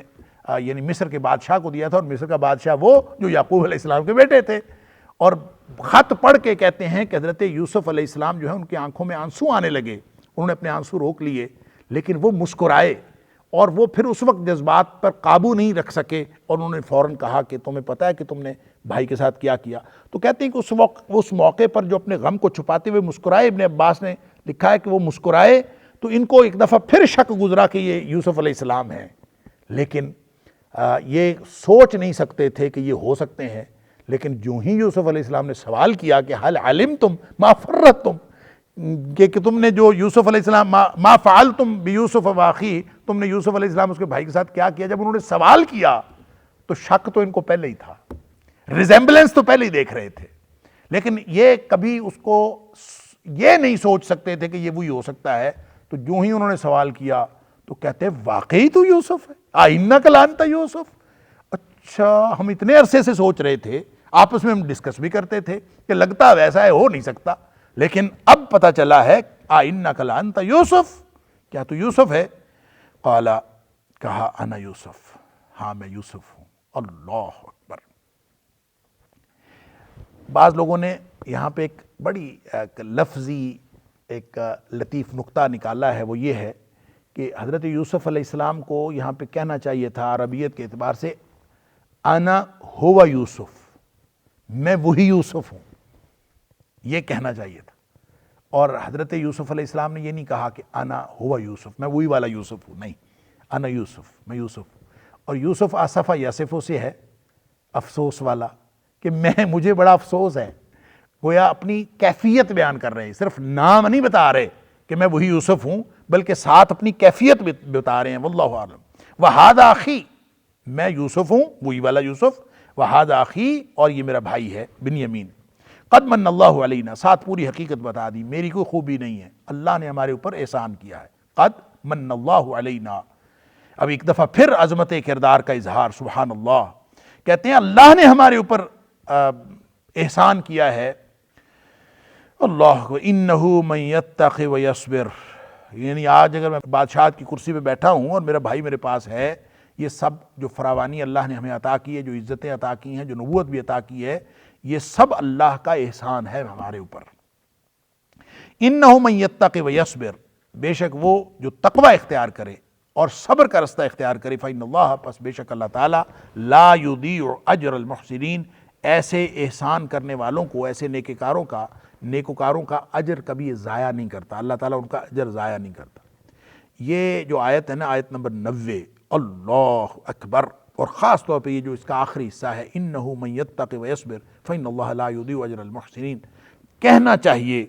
یعنی مصر کے بادشاہ کو دیا تھا. اور مصر کا بادشاہ وہ جو یعقوب علیہ السلام کے بیٹے تھے. اور خط پڑھ کے کہتے ہیں کہ حضرت یوسف علیہ السلام جو ہے ان کی آنکھوں میں آنسو آنے لگے. انہوں نے اپنے آنسو روک لیے، لیکن وہ مسکرائے، اور وہ پھر اس وقت جذبات پر قابو نہیں رکھ سکے، اور انہوں نے فوراً کہا کہ تمہیں پتہ ہے کہ تم نے بھائی کے ساتھ کیا کیا. تو کہتے ہیں کہ اس موقع پر جو اپنے غم کو چھپاتے ہوئے مسکرائے، ابن عباس نے لکھا ہے کہ وہ مسکرائے تو ان کو ایک دفعہ پھر شک گزرا کہ یہ یوسف علیہ السلام ہیں، لیکن یہ سوچ نہیں سکتے تھے کہ یہ ہو سکتے ہیں. لیکن جو ہی یوسف علیہ السلام نے سوال کیا کہ حل علمتم ما فرطتم، کہ تم نے جو یوسف علیہ السلام ما فعلتم بیوسف واخی، تم نے یوسف علیہ السلام اس کے بھائی کے ساتھ کیا کیا، جب انہوں نے سوال کیا تو شک تو ان کو پہلے ہی تھا، ریزیمبلنس تو پہلے ہی دیکھ رہے تھے، لیکن یہ کبھی اس کو یہ نہیں سوچ سکتے تھے کہ یہ وہی ہو سکتا ہے. تو جو ہی انہوں نے سوال کیا تو کہتے ہیں واقعی تو یوسف ہے، آئنک لانت یوسف. اچھا، ہم اتنے عرصے سے سوچ رہے تھے، آپس میں ہم ڈسکس بھی کرتے تھے کہ لگتا ویسا ہے، ہو نہیں سکتا، لیکن اب پتہ چلا ہے آئنک لانت یوسف، کیا تو یوسف ہے؟ قال، کہا انا یوسف، ہاں میں یوسف ہوں. اللہ اکبر. بعض لوگوں نے یہاں پہ ایک بڑی لفظی ایک لطیف نقطہ نکالا ہے، وہ یہ ہے کہ حضرت یوسف علیہ السلام کو یہاں پہ کہنا چاہیے تھا عربیت کے اعتبار سے انا ہوا یوسف، میں وہی یوسف ہوں، یہ کہنا چاہیے تھا. اور حضرت یوسف علیہ السلام نے یہ نہیں کہا کہ انا ہوا یوسف، میں وہی والا یوسف ہوں، نہیں، انا یوسف، میں یوسف. اور یوسف آصف یاسف سے ہے، افسوس والا، کہ مجھے بڑا افسوس ہے. گویا اپنی کیفیت بیان کر رہے ہیں، صرف نام نہیں بتا رہے کہ میں وہی یوسف ہوں، بلکہ ساتھ اپنی کیفیت بتا رہے ہیں. واللہ اعلم. وہذا اخی، میں یوسف ہوں، وہی والا یوسف. وہذا اخی، اور یہ میرا بھائی ہے بنیامین. قد من اللہ علینا، ساتھ پوری حقیقت بتا دی، میری کوئی خوبی نہیں ہے، اللہ نے ہمارے اوپر احسان کیا ہے. قد من اللہ علینا. اب ایک دفعہ پھر عظمت کردار کا اظہار. سبحان اللہ. کہتے ہیں اللہ نے ہمارے اوپر احسان کیا ہے. اللہ کو انہ من یتق ویصبر، یعنی آج اگر میں بادشاہت کی کرسی پہ بیٹھا ہوں اور میرا بھائی میرے پاس ہے، یہ سب جو فراوانی اللہ نے ہمیں عطا کی ہے، جو عزتیں عطا کی ہیں، جو نبوت بھی عطا کی ہے، یہ سب اللہ کا احسان ہے ہمارے اوپر. انہ من یتق ویصبر، بے شک وہ جو تقوی اختیار کرے اور صبر کا رستہ اختیار کرے، فإن اللہ، پس بے شک اللہ تعالیٰ، لا یضیع اجر المحسنین، ایسے احسان کرنے والوں کو، ایسے نیکوکاروں کا اجر کبھی ضائع نہیں کرتا. اللہ تعالیٰ ان کا اجر ضائع نہیں کرتا. یہ جو آیت ہے نا، آیت نمبر 90، اللہ اکبر. اور خاص طور پہ یہ جو اس کا آخری حصہ ہے، انہ من یتق ویصبر فإن اللہ لا یضیع اجر المحسنین، کہنا چاہیے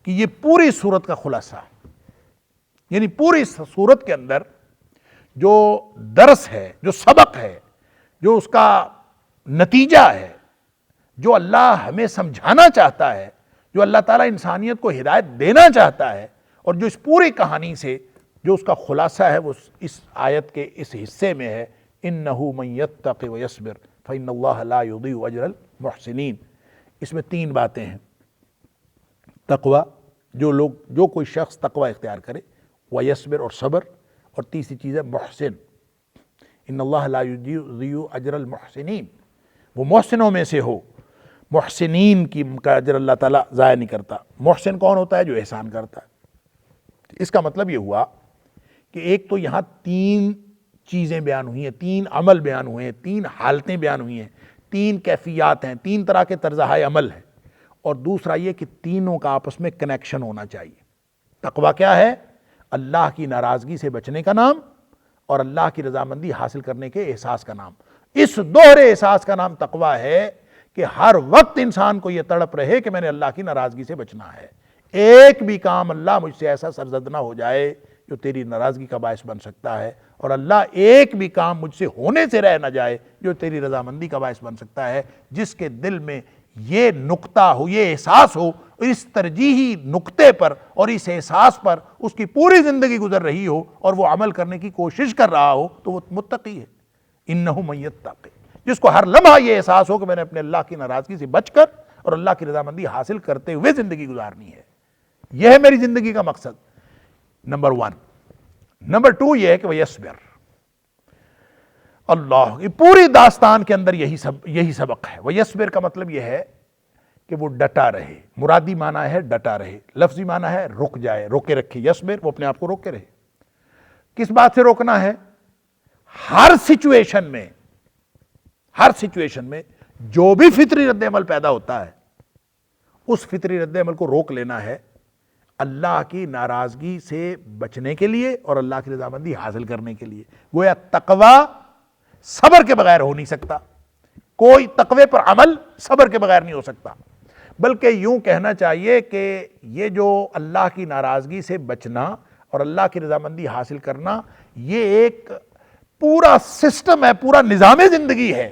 کہ یہ پوری صورت کا خلاصہ ہے. یعنی پوری صورت کے اندر جو درس ہے، جو سبق ہے، جو اس کا نتیجہ ہے، جو اللہ ہمیں سمجھانا چاہتا ہے، جو اللہ تعالیٰ انسانیت کو ہدایت دینا چاہتا ہے، اور جو اس پوری کہانی سے جو اس کا خلاصہ ہے، وہ اس آیت کے اس حصے میں ہے، انہ من یتق ویصبر فإن اللہ لا یضیع اجر المحسنین. اس میں تین باتیں ہیں. تقوی، جو کوئی شخص تقوی اختیار کرے، ویصبر، اور صبر، اور تیسری چیز ہے محسن. ان اللہ لا یضیع اجر المحسنین، وہ محسنوں میں سے ہو. محسنین کا اجر اللہ تعالیٰ ضائع نہیں کرتا. محسن کون ہوتا ہے؟ جو احسان کرتا ہے. اس کا مطلب یہ ہوا کہ ایک تو یہاں تین چیزیں بیان ہوئی ہیں، تین عمل بیان ہوئے ہیں، تین حالتیں بیان ہوئی ہیں، تین کیفیات ہیں، تین طرح کے طرزۂ عمل ہیں. اور دوسرا یہ کہ تینوں کا آپس میں کنیکشن ہونا چاہیے. تقویٰ کیا ہے؟ اللہ کی ناراضگی سے بچنے کا نام، اور اللہ کی رضامندی حاصل کرنے کے احساس کا نام. اس دوہرے احساس کا نام تقویٰ ہے کہ ہر وقت انسان کو یہ تڑپ رہے کہ میں نے اللہ کی ناراضگی سے بچنا ہے. ایک بھی کام اللہ مجھ سے ایسا سرزد نہ ہو جائے جو تیری ناراضگی کا باعث بن سکتا ہے، اور اللہ ایک بھی کام مجھ سے ہونے سے رہ نہ جائے جو تیری رضامندی کا باعث بن سکتا ہے. جس کے دل میں یہ نقطہ ہو، یہ احساس ہو، اس ترجیحی نقطے پر اور اس احساس پر اس کی پوری زندگی گزر رہی ہو اور وہ عمل کرنے کی کوشش کر رہا ہو، تو وہ متقی ہے. انہ من یتق، جس کو ہر لمحہ یہ احساس ہو کہ میں نے اپنے اللہ کی ناراضگی سے بچ کر اور اللہ کی رضامندی حاصل کرتے ہوئے زندگی گزارنی ہے. یہ ہے میری زندگی کا مقصد. نمبر 1. نمبر 2 یہ ہے کہ ویصبر. اللہ، یہ پوری داستان کے اندر یہی سبق ہے. ویصبر کا مطلب یہ ہے کہ وہ ڈٹا رہے. مرادی معنی ہے ڈٹا رہے، لفظی معنی ہے رک جائے، روکے رکھے. یصبر، وہ اپنے آپ کو روکے رہے. کس بات سے روکنا ہے؟ ہر سچویشن میں جو بھی فطری رد عمل پیدا ہوتا ہے، اس فطری رد عمل کو روک لینا ہے، اللہ کی ناراضگی سے بچنے کے لیے اور اللہ کی رضامندی حاصل کرنے کے لیے. گویا تقوی صبر کے بغیر ہو نہیں سکتا. کوئی تقوی پر عمل صبر کے بغیر نہیں ہو سکتا. بلکہ یوں کہنا چاہیے کہ یہ جو اللہ کی ناراضگی سے بچنا اور اللہ کی رضامندی حاصل کرنا، یہ ایک پورا سسٹم ہے، پورا نظام زندگی ہے۔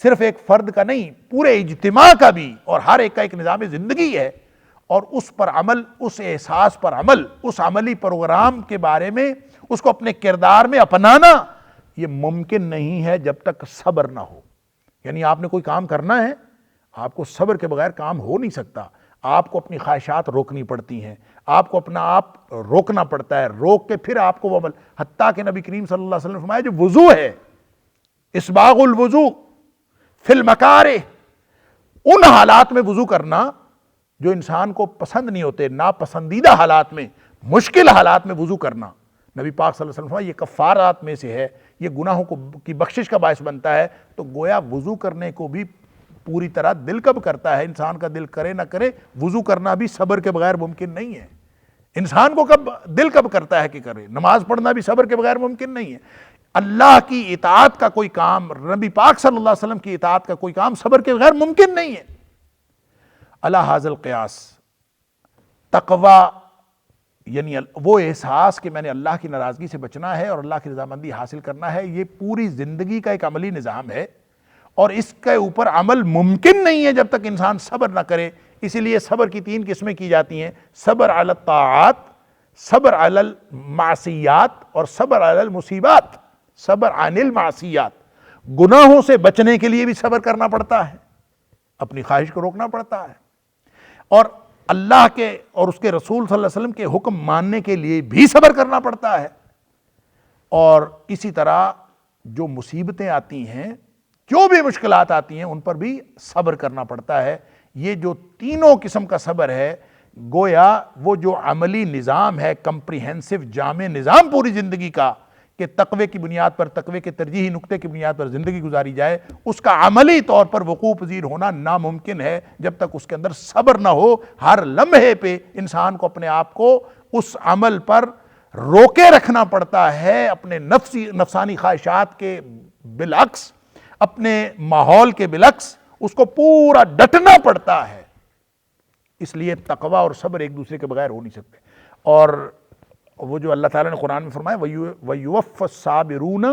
صرف ایک فرد کا نہیں، پورے اجتماع کا بھی، اور ہر ایک کا ایک نظام زندگی ہے، اور اس پر عمل، اس احساس پر عمل، اس عملی پروگرام کے بارے میں اس کو اپنے کردار میں اپنانا یہ ممکن نہیں ہے جب تک صبر نہ ہو۔ یعنی آپ نے کوئی کام کرنا ہے، آپ کو صبر کے بغیر کام ہو نہیں سکتا۔ آپ کو اپنی خواہشات روکنی پڑتی ہیں، آپ کو اپنا آپ روکنا پڑتا ہے، روک کے پھر آپ کو وہ عمل، حتیٰ کہ نبی کریم صلی اللہ علیہ وسلم نے فرمایا جو وضو ہے، اسباغ الوضو فی المکارہ، ان حالات میں وضو کرنا جو انسان کو پسند نہیں ہوتے، ناپسندیدہ حالات میں، مشکل حالات میں وضو کرنا، نبی پاک صلی اللہ علیہ وسلم فرمایا یہ کفارات میں سے ہے، یہ گناہوں کی بخشش کا باعث بنتا ہے۔ تو گویا وضو کرنے کو بھی پوری طرح دل کب کرتا ہے، انسان کا دل کرے نہ کرے، وضو کرنا بھی صبر کے بغیر ممکن نہیں ہے۔ انسان کو دل کب کرتا ہے کہ کرے، نماز پڑھنا بھی صبر کے بغیر ممکن نہیں ہے۔ اللہ کی اطاعت کا کوئی کام، نبی پاک صلی اللہ علیہ وسلم کی اطاعت کا کوئی کام صبر کے بغیر ممکن نہیں ہے۔ علی ھذا القیاس، تقوی یعنی وہ احساس کہ میں نے اللہ کی ناراضگی سے بچنا ہے اور اللہ کی رضامندی حاصل کرنا ہے، یہ پوری زندگی کا ایک عملی نظام ہے، اور اس کے اوپر عمل ممکن نہیں ہے جب تک انسان صبر نہ کرے۔ اسی لیے صبر کی 3 قسمیں کی جاتی ہیں: صبر علی الطاعات، صبر علی المعصیات، اور صبر علی المصیبات، صبر عن المعصیات۔ گناہوں سے بچنے کے لیے بھی صبر کرنا پڑتا ہے، اپنی خواہش کو روکنا پڑتا ہے، اور اللہ کے اور اس کے رسول صلی اللہ علیہ وسلم کے حکم ماننے کے لیے بھی صبر کرنا پڑتا ہے، اور اسی طرح جو مصیبتیں آتی ہیں، جو بھی مشکلات آتی ہیں، ان پر بھی صبر کرنا پڑتا ہے۔ یہ جو تینوں قسم کا صبر ہے، گویا وہ جو عملی نظام ہے، کمپریہنسو جامع نظام پوری زندگی کا، کہ تقوی کی بنیاد پر، تقوی کے ترجیحی نقطے کی بنیاد پر زندگی گزاری جائے، اس کا عملی طور پر وقوع پذیر ہونا ناممکن ہے جب تک اس کے اندر صبر نہ ہو۔ ہر لمحے پہ انسان کو اپنے آپ کو اس عمل پر روکے رکھنا پڑتا ہے، اپنے نفسانی خواہشات کے بالعکس، اپنے ماحول کے بالعکس اس کو پورا ڈٹنا پڑتا ہے۔ اس لیے تقوی اور صبر ایک دوسرے کے بغیر ہو نہیں سکتے۔ اور وہ جو اللہ تعالیٰ نے قرآن میں فرمایا وَيُوَفَّ الصَّابِرُونَ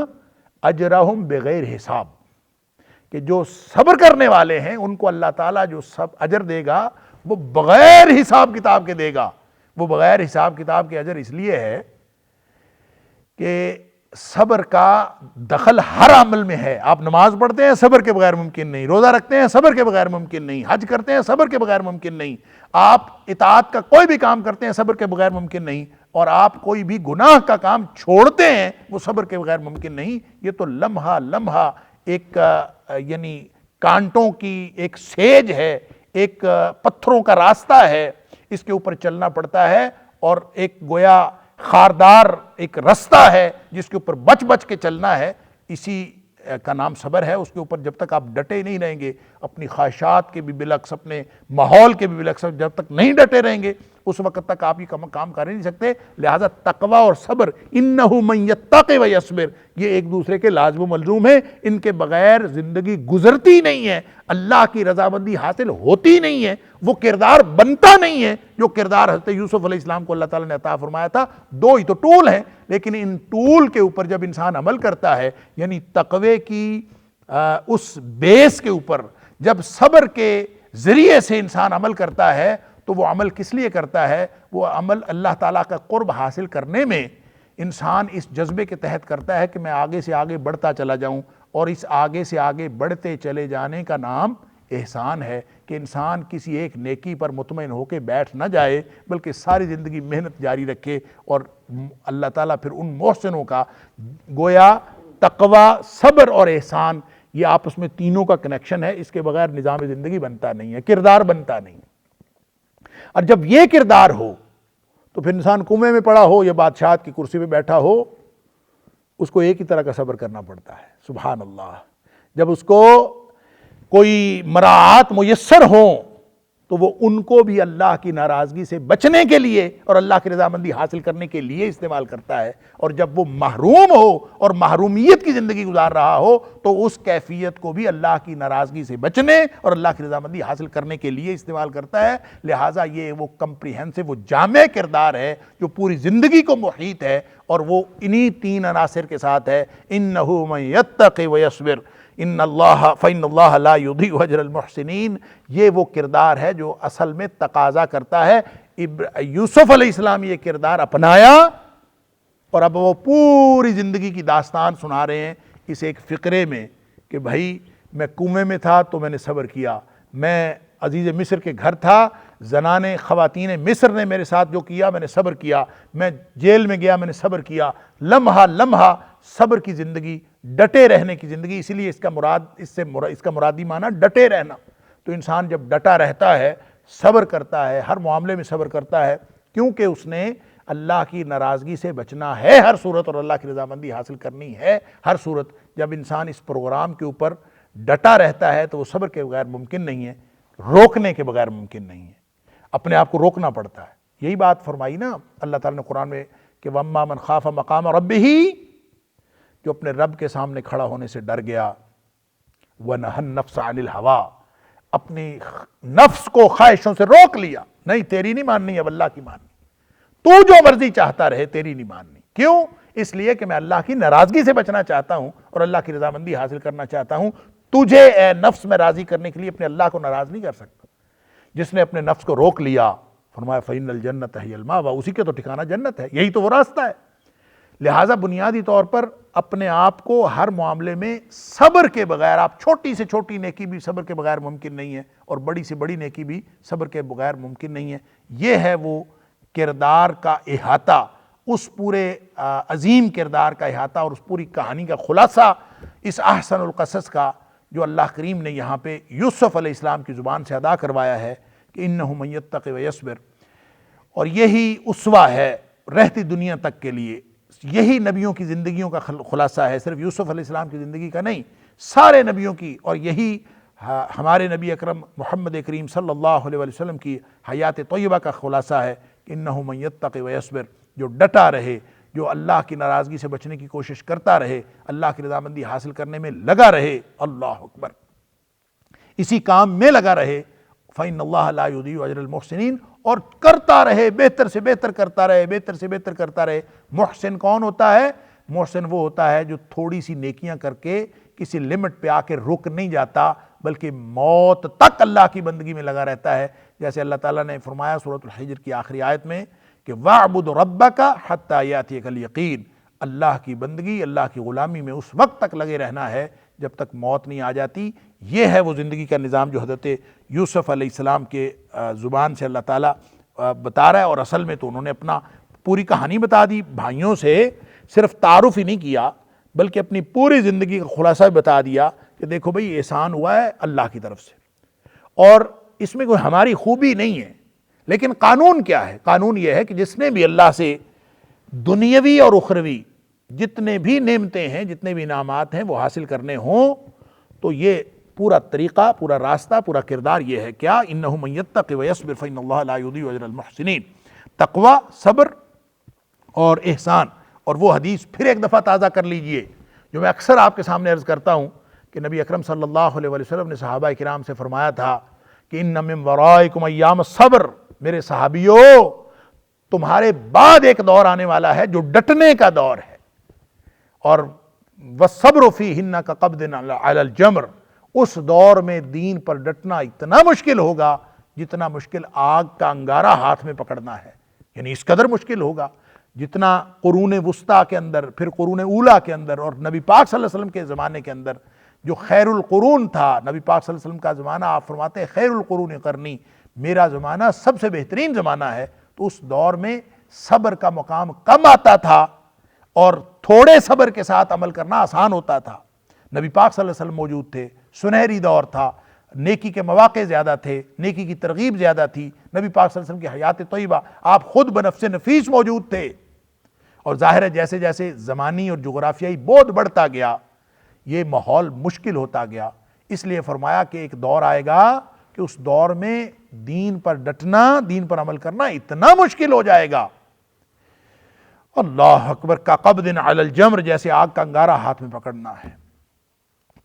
أَجْرَهُمْ بِغَيْرِ حساب، کہ جو صبر کرنے والے ہیں ان کو اللہ تعالیٰ جو اجر دے گا وہ بغیر حساب کتاب کے دے گا۔ وہ بغیر حساب کتاب کے اجر اس لیے ہے کہ صبر کا دخل ہر عمل میں ہے۔ آپ نماز پڑھتے ہیں، صبر کے بغیر ممکن نہیں، روزہ رکھتے ہیں، صبر کے بغیر ممکن نہیں، حج کرتے ہیں، صبر کے بغیر ممکن نہیں، آپ اطاعت کا کوئی بھی کام کرتے ہیں، صبر کے بغیر ممکن نہیں، اور آپ کوئی بھی گناہ کا کام چھوڑتے ہیں، وہ صبر کے بغیر ممکن نہیں۔ یہ تو لمحہ لمحہ ایک یعنی کانٹوں کی ایک سیج ہے، ایک پتھروں کا راستہ ہے، اس کے اوپر چلنا پڑتا ہے، اور ایک گویا خاردار ایک رستہ ہے جس کے اوپر بچ بچ کے چلنا ہے۔ اسی کا نام صبر ہے۔ اس کے اوپر جب تک آپ ڈٹے نہیں رہیں گے، اپنی خواہشات کے بھی بالعکس، اپنے ماحول کے بھی بالعکس جب تک نہیں ڈٹے رہیں گے، اس وقت تک آپ یہ کام کر ہی نہیں سکتے۔ لہذا تقوی اور صبر، انہ من یتق و یصبر، یہ ایک دوسرے کے لازم و ملزوم ہیں، ان کے بغیر زندگی گزرتی نہیں ہے، اللہ کی رضامندی حاصل ہوتی نہیں ہے، وہ کردار بنتا نہیں ہے جو کردار حضرت یوسف علیہ السلام کو اللہ تعالیٰ نے عطا فرمایا تھا۔ 2 ہی تو ٹول ہیں، لیکن ان ٹول کے اوپر جب انسان عمل کرتا ہے، یعنی تقوی کی اس بیس کے اوپر جب صبر کے ذریعے سے انسان عمل کرتا ہے، تو وہ عمل کس لیے کرتا ہے؟ وہ عمل اللہ تعالیٰ کا قرب حاصل کرنے میں انسان اس جذبے کے تحت کرتا ہے کہ میں آگے سے آگے بڑھتا چلا جاؤں، اور اس آگے سے آگے بڑھتے چلے جانے کا نام احسان ہے، کہ انسان کسی ایک نیکی پر مطمئن ہو کے بیٹھ نہ جائے، بلکہ ساری زندگی محنت جاری رکھے، اور اللہ تعالیٰ پھر ان محسنوں کا گویا تقوی، صبر اور احسان، یہ آپس میں تینوں کا کنیکشن ہے، اس کے بغیر نظام زندگی بنتا نہیں ہے، کردار بنتا نہیں۔ اور جب یہ کردار ہو تو پھر انسان کنویں میں پڑا ہو یا بادشاہت کی کرسی پہ بیٹھا ہو، اس کو ایک ہی طرح کا صبر کرنا پڑتا ہے۔ سبحان اللہ۔ جب اس کو کوئی مراعات میسر ہوں تو وہ ان کو بھی اللہ کی ناراضگی سے بچنے کے لیے اور اللہ کی رضامندی حاصل کرنے کے لیے استعمال کرتا ہے، اور جب وہ محروم ہو اور محرومیت کی زندگی گزار رہا ہو تو اس کیفیت کو بھی اللہ کی ناراضگی سے بچنے اور اللہ کی رضامندی حاصل کرنے کے لیے استعمال کرتا ہے۔ لہٰذا یہ وہ کمپریہنسو، وہ جامع کردار ہے جو پوری زندگی کو محیط ہے، اور وہ انہی تین عناصر کے ساتھ ہے۔ اِنَّهُ مَن يَتَّقِ وَيَصْبِرْ ان اللہ فإن اللہ لا یضیع اجر المحسنین۔ یہ وہ کردار ہے جو اصل میں تقاضا کرتا ہے۔ یوسف علیہ السلام یہ کردار اپنایا، اور اب وہ پوری زندگی کی داستان سنا رہے ہیں اس ایک فقرے میں کہ بھائی میں کنویں میں تھا تو میں نے صبر کیا، میں عزیز مصر کے گھر تھا، زنانے خواتین مصر نے میرے ساتھ جو کیا میں نے صبر کیا، میں جیل میں گیا میں نے صبر کیا، لمحہ لمحہ صبر کی زندگی، ڈٹے رہنے کی زندگی۔ اسی لیے اس کا مرادی معنی ڈٹے رہنا۔ تو انسان جب ڈٹا رہتا ہے، صبر کرتا ہے، ہر معاملے میں صبر کرتا ہے، کیونکہ اس نے اللہ کی ناراضگی سے بچنا ہے ہر صورت، اور اللہ کی رضامندی حاصل کرنی ہے ہر صورت۔ جب انسان اس پروگرام کے اوپر ڈٹا رہتا ہے تو وہ صبر کے بغیر ممکن نہیں ہے، روکنے کے بغیر ممکن نہیں ہے، اپنے آپ کو روکنا پڑتا ہے۔ یہی بات فرمائی نا اللہ تعالیٰ نے قرآن میں کہ وَأَمَّا مَنْ خَافَ مَقَامَ رَبِّهِ، جو اپنے رب کے سامنے کھڑا ہونے سے ڈر گیا، وَنَهَى النَّفْسَ عَنِ الْهَوَىٰ، اپنی نفس کو خواہشوں سے روک لیا، نہیں تیری نہیں ماننی، اب اللہ کی ماننی، تو جو مرضی چاہتا رہے تیری نہیں ماننی۔ کیوں؟ اس لیے کہ میں اللہ کی ناراضگی سے بچنا چاہتا ہوں اور اللہ کی رضامندی حاصل کرنا چاہتا ہوں۔ تجھے اے نفس میں راضی کرنے کے لیے اپنے اللہ کو ناراض نہیں کر سکتا۔ جس نے اپنے نفس کو روک لیا، فرمایا فَإِنَّ الْجَنَّةَ هِيَ الْمَأْوَىٰ، اسی کے تو ٹھکانہ جنت ہے، یہی تو وہ راستہ ہے۔ لہٰذا بنیادی طور پر اپنے آپ کو ہر معاملے میں صبر کے بغیر، آپ چھوٹی سے چھوٹی نیکی بھی صبر کے بغیر ممکن نہیں ہے، اور بڑی سے بڑی نیکی بھی صبر کے بغیر ممکن نہیں ہے۔ یہ ہے وہ کردار کا احاطہ، اس پورے عظیم کردار کا احاطہ اور اس پوری کہانی کا خلاصہ اس احسن القصص کا، جو اللہ کریم نے یہاں پہ یوسف علیہ السلام کی زبان سے ادا کروایا ہے کہ اِنَّهُ مَن يَتَّقِ وَيَصْبِرْ۔ اور یہی اسوہ ہے رہتی دنیا تک کے لیے، یہی نبیوں کی زندگیوں کا خلاصہ ہے، صرف یوسف علیہ السلام کی زندگی کا نہیں، سارے نبیوں کی، اور یہی ہمارے نبی اکرم محمد کریم صلی اللہ علیہ وسلم کی حیات طیبہ کا خلاصہ ہے کہ اِنَّهُ مَن يَتَّقِ وَيَصْبِرْ، جو ڈٹا رہے، جو اللہ کی ناراضگی سے بچنے کی کوشش کرتا رہے، اللہ کی رضامندی حاصل کرنے میں لگا رہے، اللہ اکبر، اسی کام میں لگا رہے، فَإِنَّ اللَّهَ لَا يُضِيعُ أَجْرَ الْمُحْسِنِينَ، اور کرتا رہے، بہتر سے بہتر کرتا رہے، بہتر سے بہتر کرتا رہے۔ محسن کون ہوتا ہے؟ محسن وہ ہوتا ہے جو تھوڑی سی نیکیاں کر کے کسی لمٹ پہ آ کے رک نہیں جاتا، بلکہ موت تک اللہ کی بندگی میں لگا رہتا ہے۔ جیسے اللہ تعالیٰ نے فرمایا سورۃ الحجر کی آخری آیت میں کہ وَاعْبُدْ رَبَّكَ حَتَّىٰ يَأْتِيَكَ الْيَقِينُ، اللہ کی بندگی، اللہ کی غلامی میں اس وقت تک لگے رہنا ہے جب تک موت نہیں آ جاتی۔ یہ ہے وہ زندگی کا نظام جو حضرت یوسف علیہ السلام کے زبان سے اللہ تعالیٰ بتا رہا ہے، اور اصل میں تو انہوں نے اپنا پوری کہانی بتا دی، بھائیوں سے صرف تعارف ہی نہیں کیا بلکہ اپنی پوری زندگی کا خلاصہ بھی بتا دیا کہ دیکھو بھئی احسان ہوا ہے اللہ کی طرف سے، اور اس میں کوئی ہماری خوبی نہیں ہے، لیکن قانون کیا ہے؟ قانون یہ ہے کہ جس نے بھی اللہ سے دنیاوی اور اخروی جتنے بھی نعمتیں ہیں، جتنے بھی انعامات ہیں وہ حاصل کرنے ہوں تو یہ پورا طریقہ، پورا راستہ، پورا کردار یہ ہے کیا؟ اِنَّهُ مَن يَتَّقِ وَيَصْبِرْ فَإِنَّ اللَّهَ لَا يُضِيعُ أَجْرَ الْمُحْسِنِينَ۔ تقوی، صبر اور احسان، اور وہ حدیث پھر ایک دفعہ تازہ کر لیجئے جو میں اکثر آپ کے سامنے عرض کرتا ہوں کہ نبی اکرم صلی اللہ علیہ وسلم نے صحابہ کرام سے فرمایا تھا کہ اِنَّ مِن وَرَائِكُمْ أَيَّامَ الصَّبْرِ، میرے صحابیوں تمہارے بعد ایک دور آنے والا ہے جو ڈٹنے کا دور ہے، اور وَالصَّبْرُ فِيهِنَّ كَقَبْضٍ عَلَى الْجَمْرِ، اس دور میں دین پر ڈٹنا اتنا مشکل ہوگا جتنا مشکل آگ کا انگارہ ہاتھ میں پکڑنا ہے، یعنی اس قدر مشکل ہوگا جتنا قرون وسطیٰ کے اندر، پھر قرون اولیٰ کے اندر، اور نبی پاک صلی اللہ علیہ وسلم کے زمانے کے اندر جو خیر القرون تھا، نبی پاک صلی اللہ علیہ وسلم کا زمانہ آپ فرماتے ہیں خیر القرون قرنی، میرا زمانہ سب سے بہترین زمانہ ہے، تو اس دور میں صبر کا مقام کم آتا تھا، اور تھوڑے صبر کے ساتھ عمل کرنا آسان ہوتا تھا۔ نبی پاک صلی اللہ علیہ وسلم موجود تھے، سنہری دور تھا، نیکی کے مواقع زیادہ تھے، نیکی کی ترغیب زیادہ تھی، نبی پاک صلی اللہ علیہ وسلم کی حیات طیبہ، آپ خود بنفس نفیس موجود تھے۔ اور ظاہر ہے جیسے جیسے زمانی اور جغرافیائی بعد بڑھتا گیا یہ ماحول مشکل ہوتا گیا، اس لیے فرمایا کہ ایک دور آئے گا کہ اس دور میں دین پر ڈٹنا، دین پر عمل کرنا اتنا مشکل ہو جائے گا، اللہ اکبر، کا قبض علی الجمر، جیسے آگ کا انگارہ ہاتھ میں پکڑنا ہے۔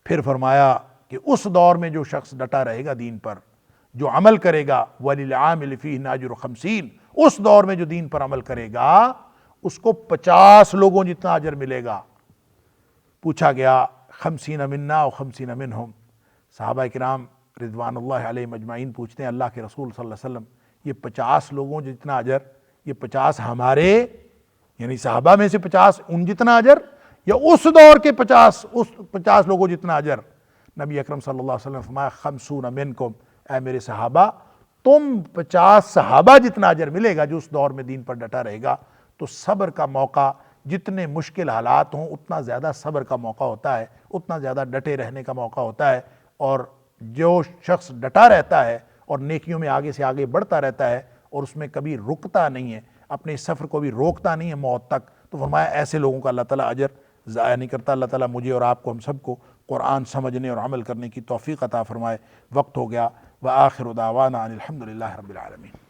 پھر فرمایا کہ اس دور میں جو شخص ڈٹا رہے گا دین پر، جو عمل کرے گا، وَلِلْعَامِلِ فِيهِ نَاجُرُ 50، اس دور میں جو دین پر عمل کرے گا اس کو 50 لوگوں جتنا اجر ملے گا۔ پوچھا گیا 50 منا و 50 منہم، صحابہ کرام رضوان اللہ علیہم اجمعین پوچھتے ہیں اللہ کے رسول صلی اللہ علیہ وسلم یہ 50 لوگوں جتنا اجر، یہ 50 ہمارے یعنی صحابہ میں سے 50 ان جتنا اجر، یا اس دور کے 50 لوگوں جتنا اجر؟ نبی اکرم صلی اللہ علیہ وسلم فرمایا 50 منکم، اے میرے صحابہ تم 50 صحابہ جتنا اجر ملے گا جو اس دور میں دین پر ڈٹا رہے گا۔ تو صبر کا موقع، جتنے مشکل حالات ہوں اتنا زیادہ صبر کا موقع ہوتا ہے، اتنا زیادہ ڈٹے رہنے کا موقع ہوتا ہے، اور جو شخص ڈٹا رہتا ہے اور نیکیوں میں آگے سے آگے بڑھتا رہتا ہے اور اس میں کبھی رکتا نہیں ہے، اپنے اس سفر کو بھی روکتا نہیں ہے موت تک، تو فرمایا ایسے لوگوں کا اللہ تعالیٰ اجر ضائع نہیں کرتا۔ اللہ تعالیٰ مجھے اور آپ کو، ہم سب کو قرآن سمجھنے اور عمل کرنے کی توفیق عطا فرمائے۔ وقت ہو گیا، وآخر دعوانا ان الحمد للہ رب العالمین۔